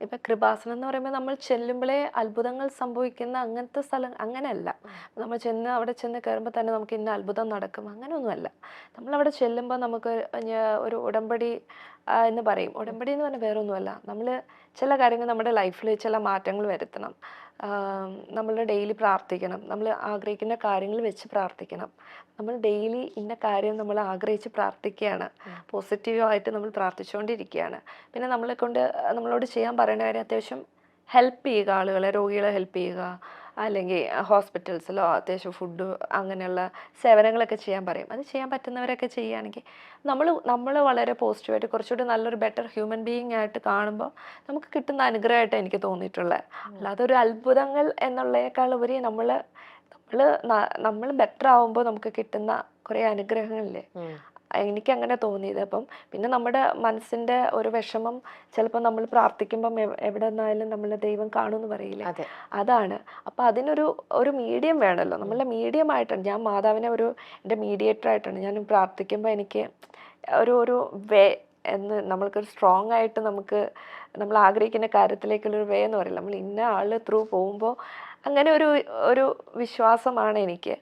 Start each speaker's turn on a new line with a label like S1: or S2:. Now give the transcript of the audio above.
S1: ഇപ്പം കൃപാസനം എന്ന് പറയുമ്പോൾ നമ്മൾ ചെല്ലുമ്പോഴേ അത്ഭുതങ്ങൾ സംഭവിക്കുന്ന അങ്ങനത്തെ സ്ഥലം അങ്ങനെയല്ല. നമ്മൾ ചെന്ന് അവിടെ ചെന്ന് കയറുമ്പോൾ തന്നെ നമുക്ക് ഇന്ന അത്ഭുതം നടക്കും അങ്ങനെയൊന്നുമല്ല. നമ്മളവിടെ ചെല്ലുമ്പോൾ നമുക്ക് ഒരു ഉടമ്പടി എന്ന് പറയും. ഉടമ്പടി എന്ന് പറഞ്ഞാൽ വേറെ ഒന്നുമല്ല. നമ്മൾ ചില കാര്യങ്ങൾ നമ്മുടെ ലൈഫിൽ ചില മാറ്റങ്ങൾ വരുത്തണം. നമ്മൾ ഡെയിലി പ്രാർത്ഥിക്കണം. നമ്മൾ ആഗ്രഹിക്കുന്ന കാര്യങ്ങൾ വെച്ച് പ്രാർത്ഥിക്കണം. നമ്മൾ ഡെയിലി ഇന്ന കാര്യം നമ്മൾ ആഗ്രഹിച്ച് പ്രാർത്ഥിക്കുകയാണ്. പോസിറ്റീവായിട്ട് നമ്മൾ പ്രാർത്ഥിച്ചുകൊണ്ടിരിക്കുകയാണ്. പിന്നെ നമ്മളോട് ചെയ്യാൻ പറയുന്ന കാര്യം അത്യാവശ്യം ഹെൽപ്പ് ചെയ്യുക, ആളുകളെ, രോഗികളെ ഹെൽപ്പ് ചെയ്യുക, അല്ലെങ്കിൽ ഹോസ്പിറ്റൽസിലോ അത്യാവശ്യം ഫുഡ് അങ്ങനെയുള്ള സേവനങ്ങളൊക്കെ ചെയ്യാൻ പറയും. അത് ചെയ്യാൻ പറ്റുന്നവരൊക്കെ ചെയ്യുകയാണെങ്കിൽ നമ്മൾ വളരെ പോസിറ്റീവായിട്ട് കുറച്ചുകൂടി നല്ലൊരു ബെറ്റർ ഹ്യൂമൻ ബീയിങ് ആയിട്ട് കാണുമ്പോൾ നമുക്ക് കിട്ടുന്ന അനുഗ്രഹമായിട്ട് എനിക്ക് തോന്നിയിട്ടുള്ളത്. അല്ലാതെ ഒരു അത്ഭുതങ്ങൾ എന്നുള്ളതിനേക്കാൾ ഉപരി നമ്മൾ ബെറ്റർ ആവുമ്പോൾ നമുക്ക് കിട്ടുന്ന കുറേ അനുഗ്രഹങ്ങളില്ലേ, എനിക്കങ്ങനെ തോന്നിയത്. അപ്പം പിന്നെ നമ്മുടെ മനസ്സിൻ്റെ ഒരു വിഷമം ചിലപ്പോൾ നമ്മൾ പ്രാർത്ഥിക്കുമ്പം എവിടെ നിന്നായാലും നമ്മളെ ദൈവം കാണുമെന്ന് പറയില്ലേ, അതാണ്. അപ്പം ഒരു മീഡിയം വേണമല്ലോ. നമ്മളെ മീഡിയം ആയിട്ടാണ് ഞാൻ മാതാവിനെ എൻ്റെ മീഡിയേറ്റർ ആയിട്ടാണ് ഞാൻ പ്രാർത്ഥിക്കുമ്പോൾ എനിക്ക് ഒരു വേ നമ്മൾക്കൊരു സ്ട്രോങ് ആയിട്ട് നമ്മൾ ആഗ്രഹിക്കുന്ന കാര്യത്തിലേക്കുള്ളൊരു വേ എന്ന് പറയില്ല, നമ്മൾ ഇന്ന ആൾ ത്രൂ പോകുമ്പോൾ അങ്ങനെ ഒരു വിശ്വാസമാണ് എനിക്ക്.